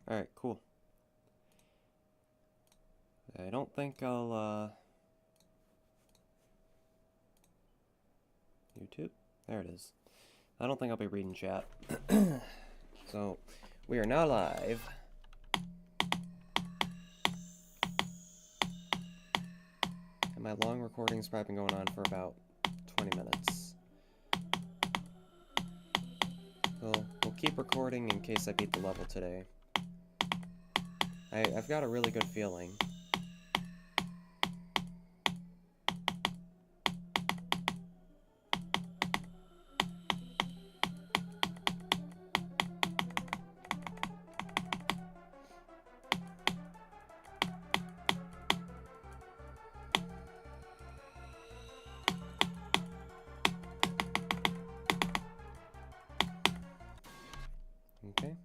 Alright, cool. I don't think I'll, YouTube? There it is. I don't think I'll be reading chat. So, we are now live. And my long recording's probably been going on for about 20 minutes. We'll keep recording in case I beat the level today. I've got a really good feeling. Okay.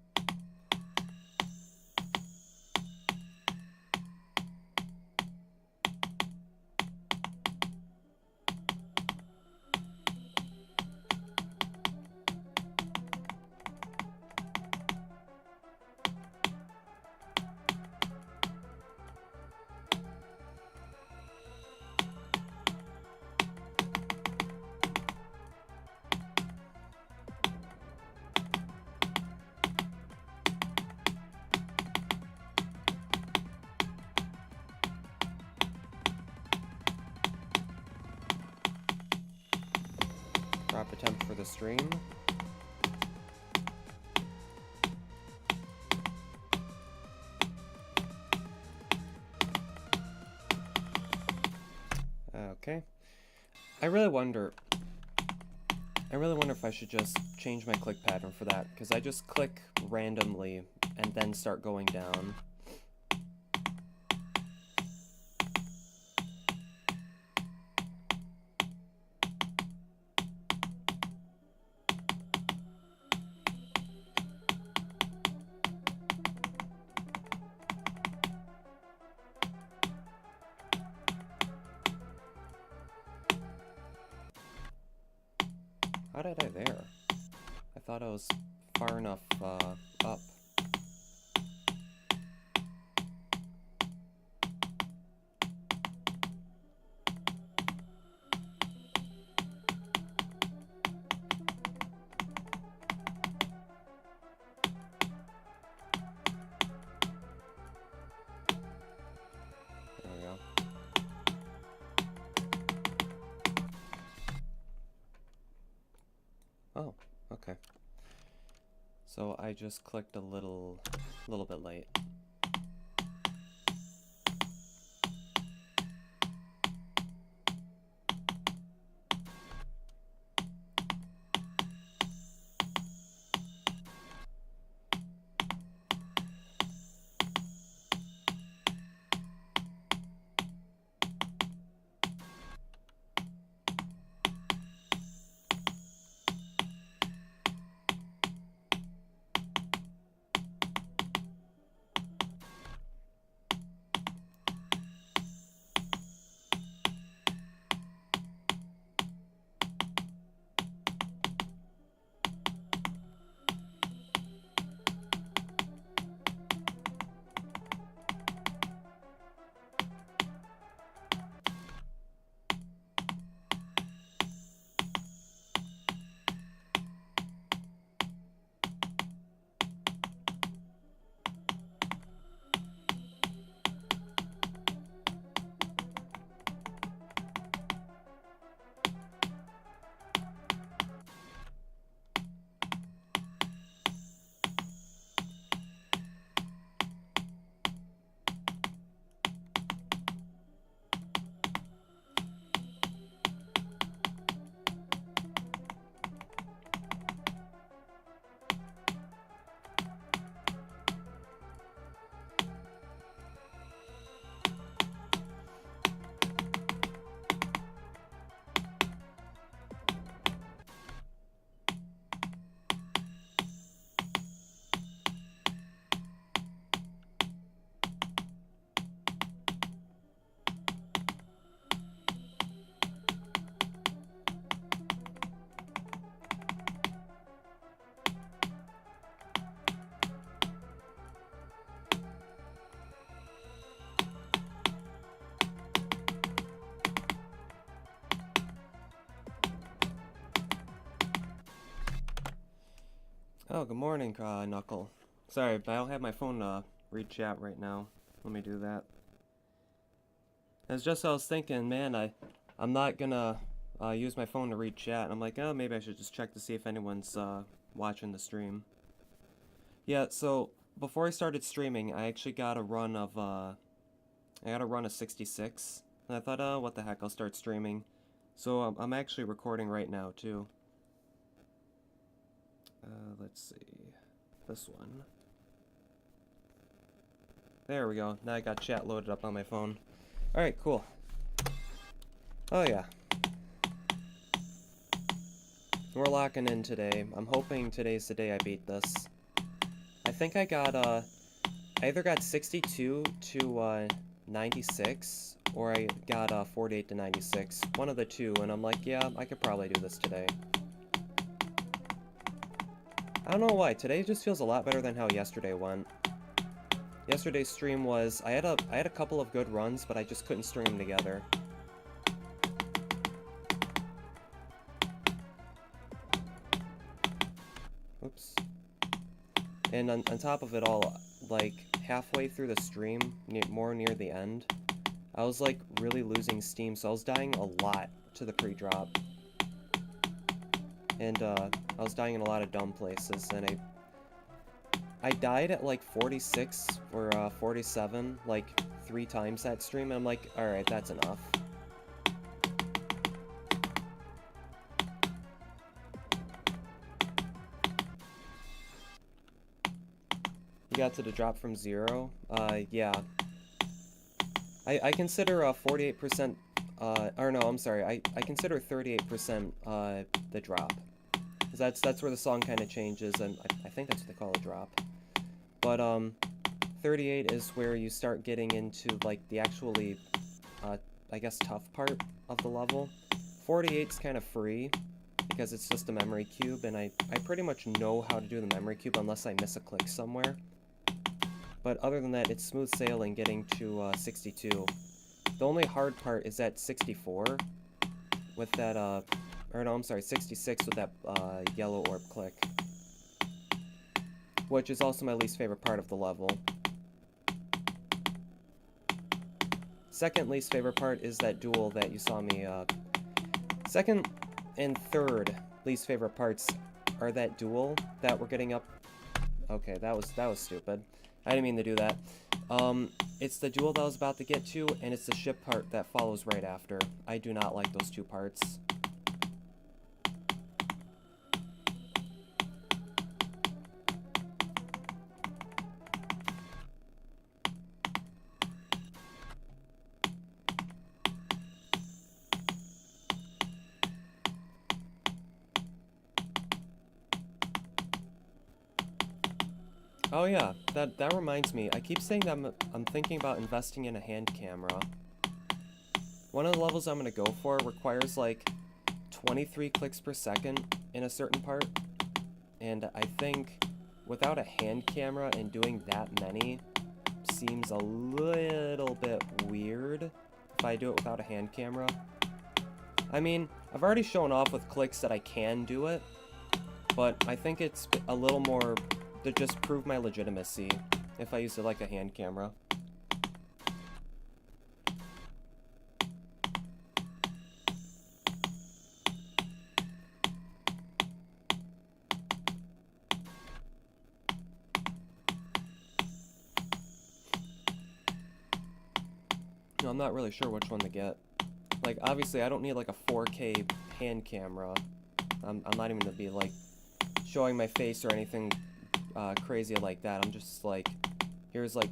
Drop attempt for the stream. Okay. I really wonder if I should just change my click pattern for that, because I just click randomly and then start going down. How did I there? I thought I was far enough up. There we go. Oh, okay. So I just clicked a little bit late. Oh, good morning, Knuckle. Sorry, but I don't have my phone read chat right now. Let me do that. It's just I was thinking, man, I'm not gonna use my phone to read chat. And I'm like, oh, maybe I should just check to see if anyone's watching the stream. Yeah, so before I started streaming, I actually got a run of I got a run of 66, and I thought, oh, what the heck, I'll start streaming. So I'm actually recording right now too. Let's see, this one. There we go. Now I got chat loaded up on my phone. All right, cool. Oh yeah. We're locking in today. I'm hoping today's the day I beat this. I think I got I either got 62 to 96, or I got 48 to 96. One of the two, and I'm like, yeah, I could probably do this today. I don't know why. Today just feels a lot better than how yesterday went. Yesterday's stream was I had a couple of good runs, but I just couldn't string them together. Oops. And on top of it all, like halfway through the stream, more near the end, I was like really losing steam, so I was dying a lot to the pre-drop. And I was dying in a lot of dumb places, and I died at like 46 or 47 like 3 times that stream, and I'm like, alright, that's enough. You got to the drop from 0? Yeah. I consider 48%, or no, I'm sorry, I consider 38% the drop. Because that's where the song kind of changes, and I think that's what they call a drop. But 38 is where you start getting into like the actually, I guess, tough part of the level. 48's kind of free because it's just a memory cube, and I pretty much know how to do the memory cube unless I miss a click somewhere. But other than that, it's smooth sailing getting to 62. The only hard part is at 64 with that, or no, I'm sorry, 66 with that yellow orb click, which is also my least favorite part of the level. Second least favorite part is that duel that you saw me, second and third least favorite parts are that duel that we're getting up. Okay, that was stupid. I didn't mean to do that. It's the duel that I was about to get to, and it's the ship part that follows right after. I do not like those two parts. Oh yeah, that reminds me. I keep saying that I'm thinking about investing in a hand camera. One of the levels I'm gonna go for requires like 23 clicks per second in a certain part, and I think without a hand camera and doing that many seems a little bit weird if I do it without a hand camera. I mean, I've already shown off with clicks that I can do it, but I think it's a little more to just prove my legitimacy if I use it like a hand camera. No, I'm not really sure which one to get. Like, obviously I don't need like a 4K hand camera. I'm not even gonna be like showing my face or anything crazy like that. I'm just like, here's like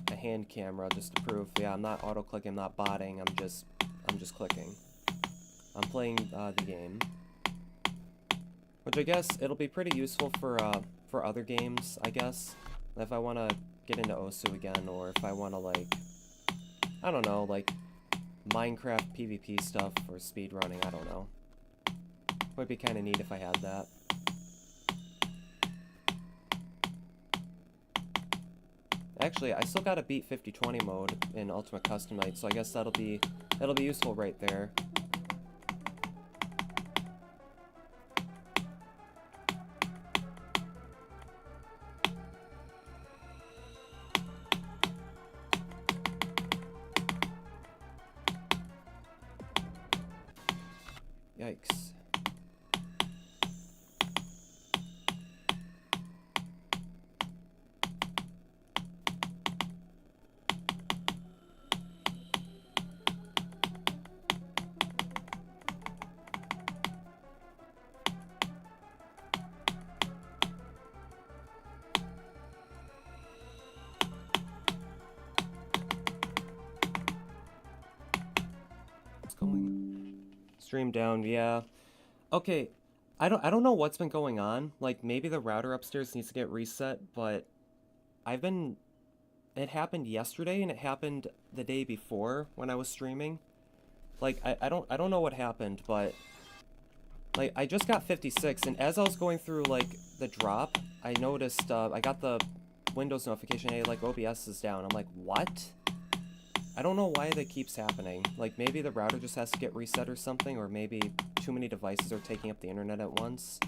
a hand camera just to prove, yeah, I'm not auto-clicking, I'm not botting, I'm just clicking. I'm playing the game. Which I guess it'll be pretty useful for other games, I guess. If I want to get into Osu again, or if I want to, like, I don't know, like Minecraft PvP stuff or speedrunning, I don't know. Would be kind of neat if I had that. Actually, I still gotta beat 50/20 mode in Ultimate Custom Night, so I guess that'll be useful right there. Yikes. What's going? Stream down, yeah. Okay, I don't know what's been going on. Like maybe the router upstairs needs to get reset, but it happened yesterday and it happened the day before when I was streaming. Like I don't know what happened, but like I just got 56 and as I was going through like the drop, I noticed I got the Windows notification, hey, like OBS is down. I'm like, what? I don't know why that keeps happening. Like maybe the router just has to get reset or something, or maybe too many devices are taking up the internet at once.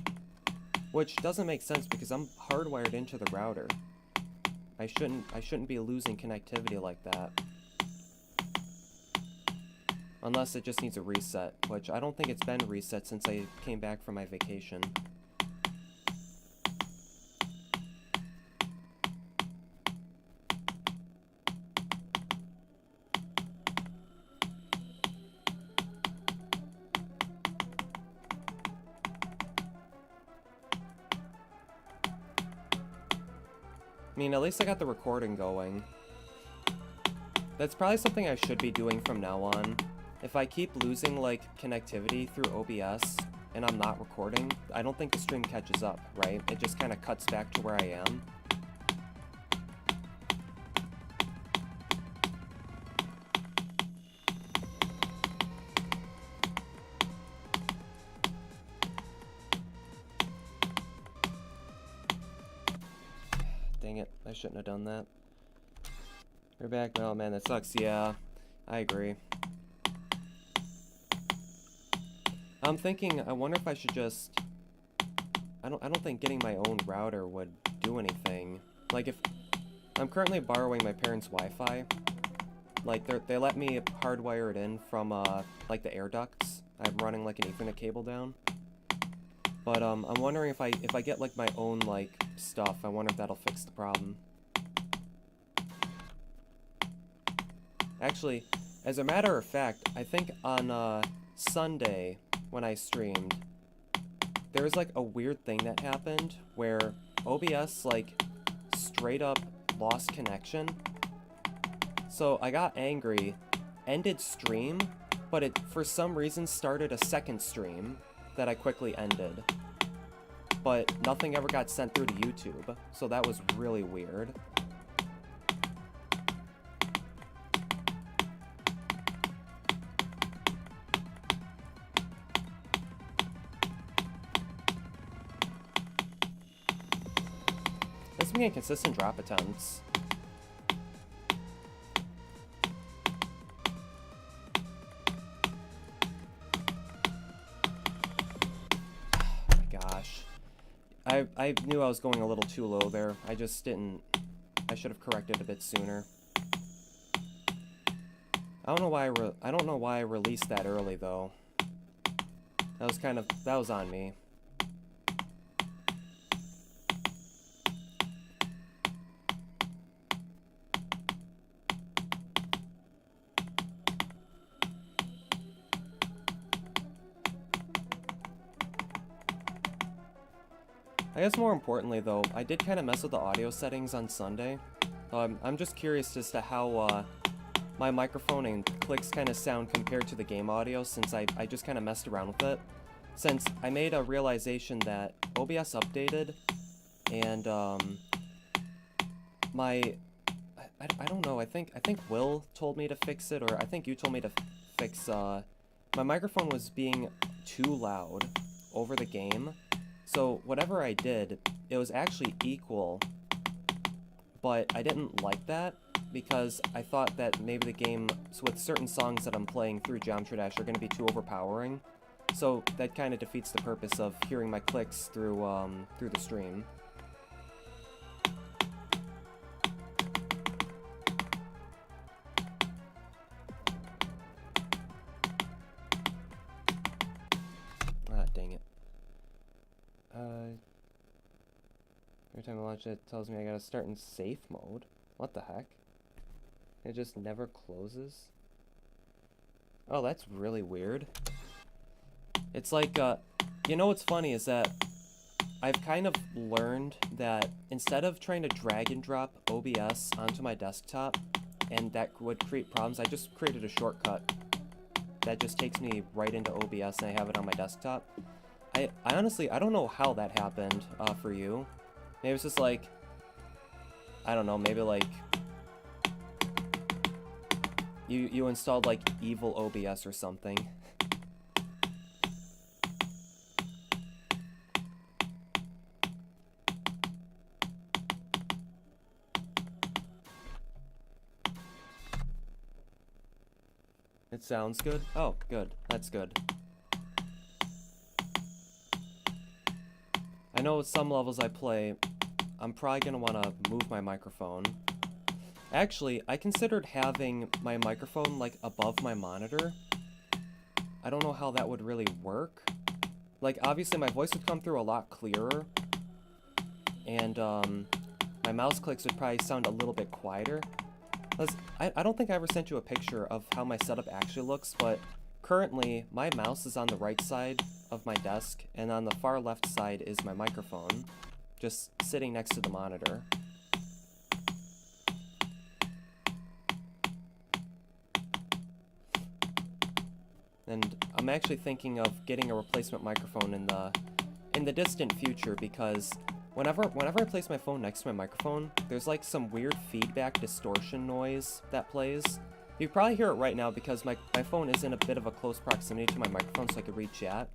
Which doesn't make sense because I'm hardwired into the router. I shouldn't be losing connectivity like that. Unless it just needs a reset, which I don't think it's been reset since I came back from my vacation. I mean, at least I got the recording going. That's probably something I should be doing from now on. If I keep losing, like, connectivity through OBS and I'm not recording, I don't think the stream catches up, right? It just kind of cuts back to where I am. Dang it, I shouldn't have done that. We're back. Oh man, that sucks. Yeah, I agree. I'm thinking, I wonder if I should just... I don't think getting my own router would do anything. Like if... I'm currently borrowing my parents' Wi-Fi. Like they let me hardwire it in from like the air ducts. I'm running like an Ethernet cable down. But I'm wondering if I get like my own like stuff, I wonder if that'll fix the problem. Actually, as a matter of fact, I think on Sunday when I streamed, there was like a weird thing that happened where OBS like straight up lost connection. So I got angry, ended stream, but it for some reason started a second stream that I quickly ended. But nothing ever got sent through to YouTube, so that was really weird. It's been consistent drop attempts. Gosh. I knew I was going a little too low there. I just didn't... I should have corrected a bit sooner. I don't know why I released that early though. That was on me. I guess more importantly though, I did kind of mess with the audio settings on Sunday. I'm just curious as to how my microphone and clicks kind of sound compared to the game audio, since I just kind of messed around with it. Since I made a realization that OBS updated, and I don't know, I think Will told me to fix it, or I think you told me to fix, my microphone was being too loud over the game. So whatever I did, it was actually equal, but I didn't like that because I thought that maybe the game, so with certain songs that I'm playing through Geometry Dash, are going to be too overpowering. So that kind of defeats the purpose of hearing my clicks through the stream. time I launch it tells me I gotta start in safe mode. What the heck? It just never closes? Oh, that's really weird. It's like, you know what's funny is that I've kind of learned that instead of trying to drag and drop OBS onto my desktop, and that would create problems, I just created a shortcut that just takes me right into OBS and I have it on my desktop. I honestly, I don't know how that happened for you. Maybe it's just like, I don't know, maybe like you installed like evil OBS or something. It sounds good? Oh, good. That's good. I know at some levels I play, I'm probably gonna want to move my microphone. Actually, I considered having my microphone like above my monitor. I don't know how that would really work. Like, obviously my voice would come through a lot clearer, and my mouse clicks would probably sound a little bit quieter. I don't think I ever sent you a picture of how my setup actually looks, but currently my mouse is on the right side of my desk, and on the far left side is my microphone, just sitting next to the monitor. And I'm actually thinking of getting a replacement microphone in the distant future, because whenever I place my phone next to my microphone, there's like some weird feedback distortion noise that plays. You probably hear it right now because my phone is in a bit of a close proximity to my microphone so I could read chat.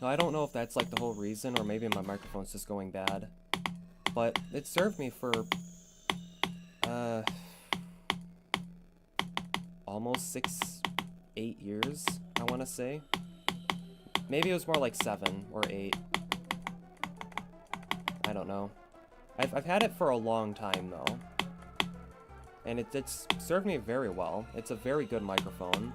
Now, I don't know if that's like the whole reason, or maybe my microphone's just going bad. But it served me for almost 8 years, I want to say. Maybe it was more like 7 or 8. I don't know. I've had it for a long time though, and it's served me very well. It's a very good microphone.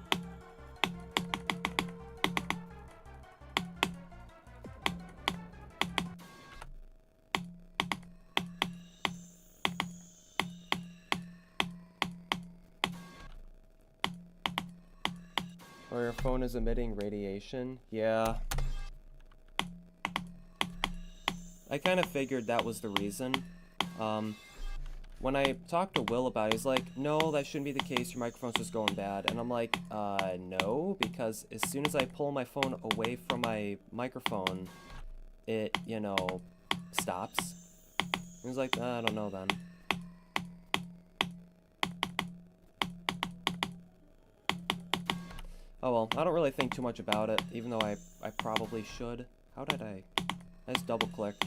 Or your phone is emitting radiation? Yeah. I kind of figured that was the reason. When I talked to Will about it, he's like, no, that shouldn't be the case, your microphone's just going bad. And I'm like, no, because as soon as I pull my phone away from my microphone, it, you know, stops. And he's like, I don't know then. Oh well, I don't really think too much about it, even though I probably should. How did I just double-clicked.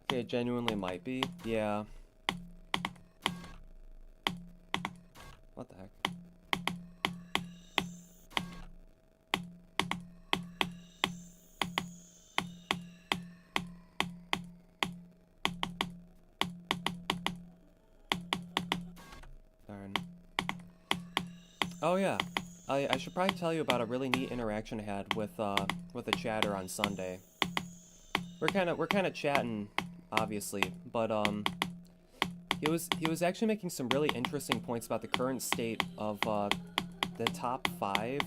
Okay, it genuinely might be. Yeah. What the heck? Darn. Oh yeah. I should probably tell you about a really neat interaction I had with a chatter on Sunday. We're kind of chatting, obviously, but he was actually making some really interesting points about the current state of the top 5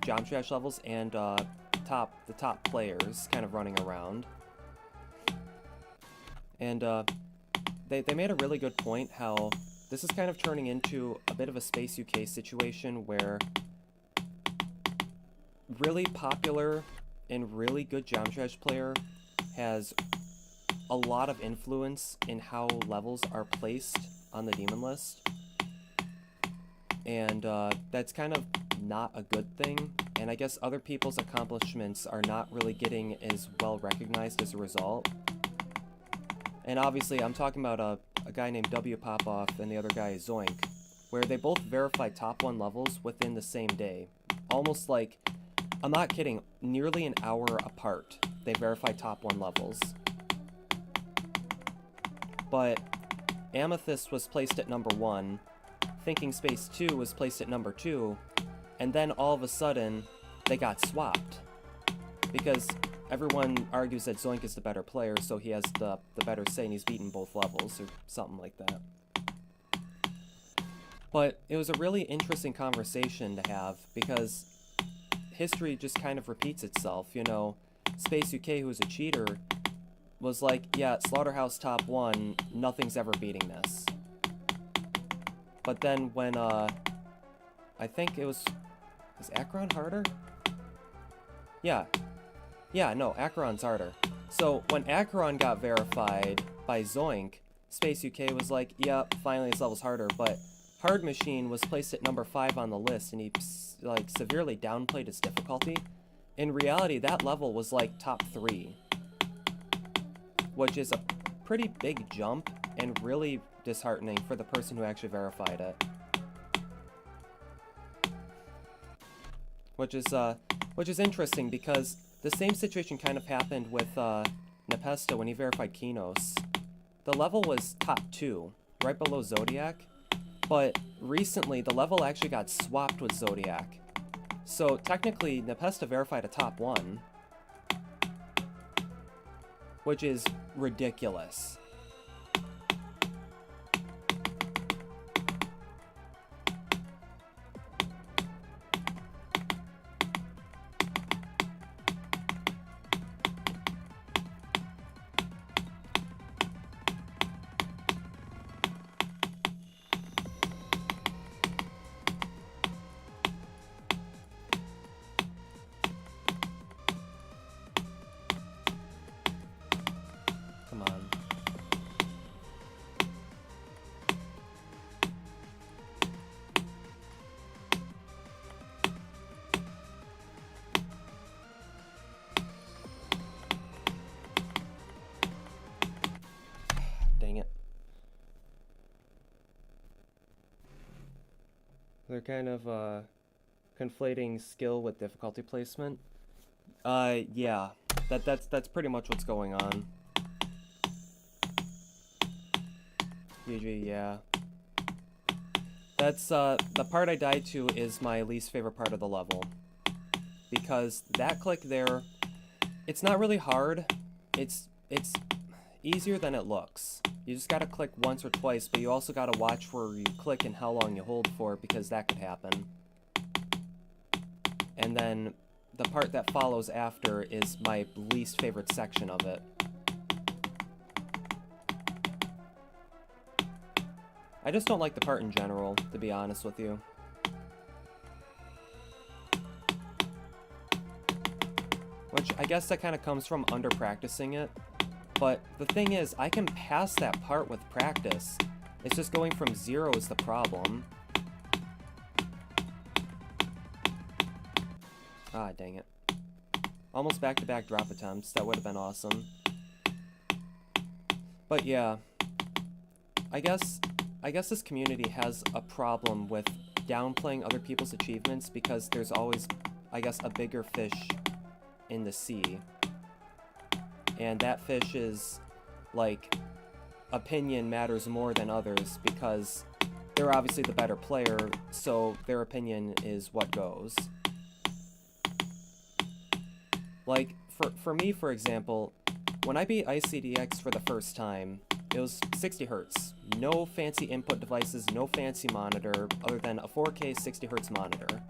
Geometry Dash levels and the top players kind of running around. And they made a really good point how this is kind of turning into a bit of a Space UK situation where really popular and really good Geometry Dash player has a lot of influence in how levels are placed on the demon list. And that's kind of not a good thing, and I guess other people's accomplishments are not really getting as well recognized as a result. And obviously, I'm talking about a guy named W. Popoff and the other guy is Zoink, where they both verified top 1 levels within the same day. Almost like, I'm not kidding, nearly an hour apart, they verified top 1 levels. But Amethyst was placed at number 1, Thinking Space 2 was placed at number 2, and then all of a sudden, they got swapped. Because everyone argues that Zoink is the better player, so he has the better say and he's beaten both levels, or something like that. But it was a really interesting conversation to have, because history just kind of repeats itself, you know. Space UK, who's a cheater, was like, yeah, Slaughterhouse top 1, nothing's ever beating this. But then when, I think it was Acheron harder? Yeah, no, Acheron's harder. So when Acheron got verified by Zoink, Space UK was like, yeah, finally this level's harder, but Hard Machine was placed at number 5 on the list, and he, like, severely downplayed its difficulty. In reality, that level was, like, top 3. Which is a pretty big jump, and really disheartening for the person who actually verified it. Which is interesting, because the same situation kind of happened with, Nepesta when he verified Kinos. The level was top 2, right below Zodiac. But recently, the level actually got swapped with Zodiac. So technically, Nepesta verified a top 1. Which is ridiculous. Come on. Dang it. They're kind of, conflating skill with difficulty placement. Yeah. That's pretty much what's going on. GG, yeah. That's, the part I died to is my least favorite part of the level. Because that click there, it's not really hard. It's easier than it looks. You just gotta click once or twice, but you also gotta watch where you click and how long you hold for, because that could happen. And then the part that follows after is my least favorite section of it. I just don't like the part in general, to be honest with you. Which, I guess that kind of comes from under-practicing it. But the thing is, I can pass that part with practice. It's just going from 0 is the problem. Ah, dang it. Almost back-to-back drop attempts. That would have been awesome. But yeah. I guess this community has a problem with downplaying other people's achievements because there's always, I guess, a bigger fish in the sea. And that fish is, like, opinion matters more than others because they're obviously the better player, so their opinion is what goes. Like, for me, for example, when I beat ICDX for the first time, it was 60 Hz. No fancy input devices, no fancy monitor, other than a 4K 60 Hz monitor.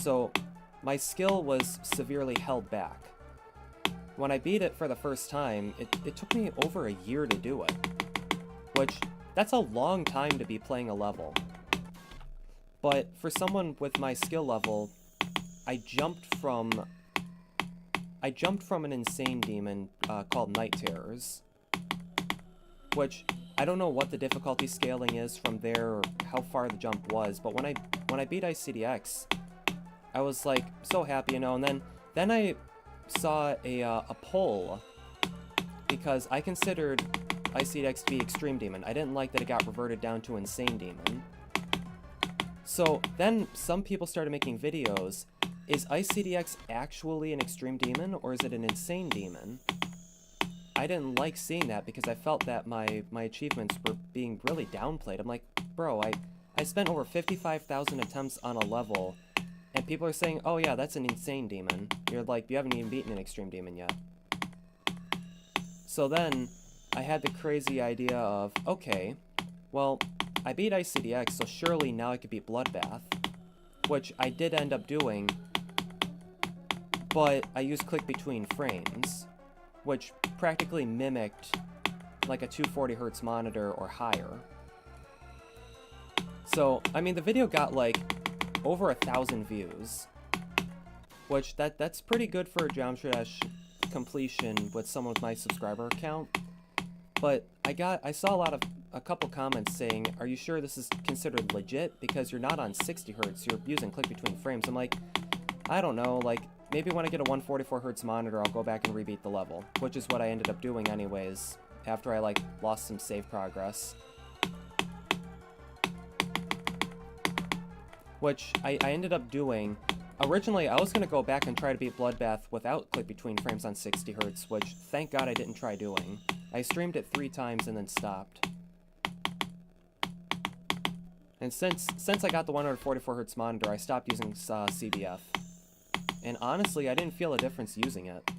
So, my skill was severely held back. When I beat it for the first time, it took me over a year to do it. Which, that's a long time to be playing a level. But for someone with my skill level, I jumped from an insane demon called Night Terrors. Which, I don't know what the difficulty scaling is from there or how far the jump was, but when I beat ICDX, I was like so happy, you know, and then I saw a poll because I considered ICDX to be Extreme Demon. I didn't like that it got reverted down to Insane Demon. So then some people started making videos. Is ICDX actually an Extreme Demon or is it an Insane Demon? I didn't like seeing that because I felt that my achievements were being really downplayed. I'm like, bro, I spent over 55,000 attempts on a level, and people are saying, oh yeah, that's an Insane Demon. You're like, you haven't even beaten an Extreme Demon yet. So then, I had the crazy idea of, okay, well, I beat ICDX, so surely now I could beat Bloodbath, which I did end up doing, but I used click between frames, which practically mimicked like a 240 Hz monitor or higher. So, I mean, the video got like over 1,000 views, which that's pretty good for a Geometry Dash completion with someone with my subscriber count. But I saw a couple comments saying, are you sure this is considered legit? Because you're not on 60 Hz, you're using click between frames. I'm like, I don't know, like, maybe when I get a 144 Hz monitor, I'll go back and rebeat the level, which is what I ended up doing anyways, after I, like, lost some save progress. Which I ended up doing. Originally, I was going to go back and try to beat Bloodbath without click between frames on 60 Hz, which, thank God I didn't try doing. I streamed it 3 times and then stopped. And since I got the 144 Hz monitor, I stopped using CBF. And honestly, I didn't feel a difference using it.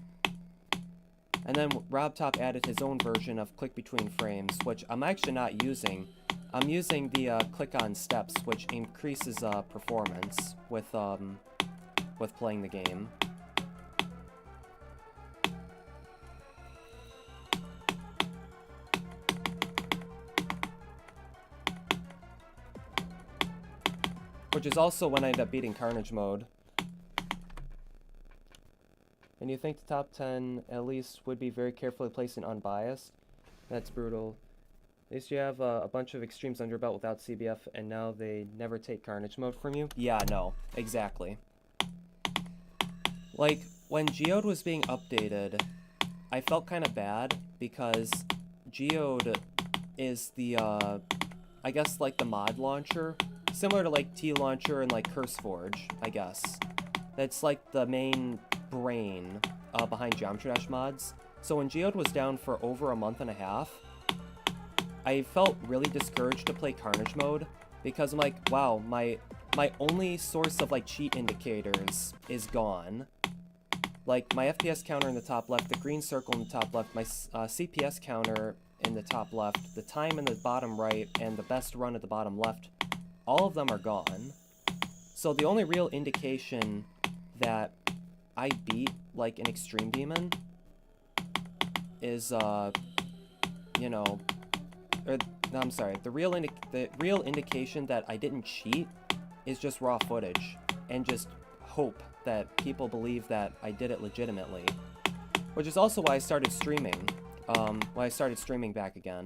And then RobTop added his own version of click between frames, which I'm actually not using. I'm using the click on steps, which increases performance with playing the game. Which is also when I end up beating Carnage mode. And you think the top 10 at least would be very carefully placed and unbiased? That's brutal. At least you have a bunch of extremes under your belt without CBF, and now they never take Carnage mode from you? Yeah, no, exactly. Like, when Geode was being updated, I felt kind of bad, because Geode is the, I guess, like, the mod launcher. Similar to, like, T-Launcher and, like, CurseForge, I guess. That's, like, the main brain behind Geometry Dash mods. So when Geode was down for over a month and a half, I felt really discouraged to play Carnage mode, because I'm like, wow, my only source of, like, cheat indicators is gone. Like, my FPS counter in the top left, the green circle in the top left, my CPS counter in the top left, the time in the bottom right, and the best run at the bottom left, all of them are gone. So the only real indication that I beat, like, an Extreme Demon is, you know, or, no, I'm sorry, the real indication that I didn't cheat is just raw footage, and just hope that people believe that I did it legitimately. Which is also why I started streaming, back again.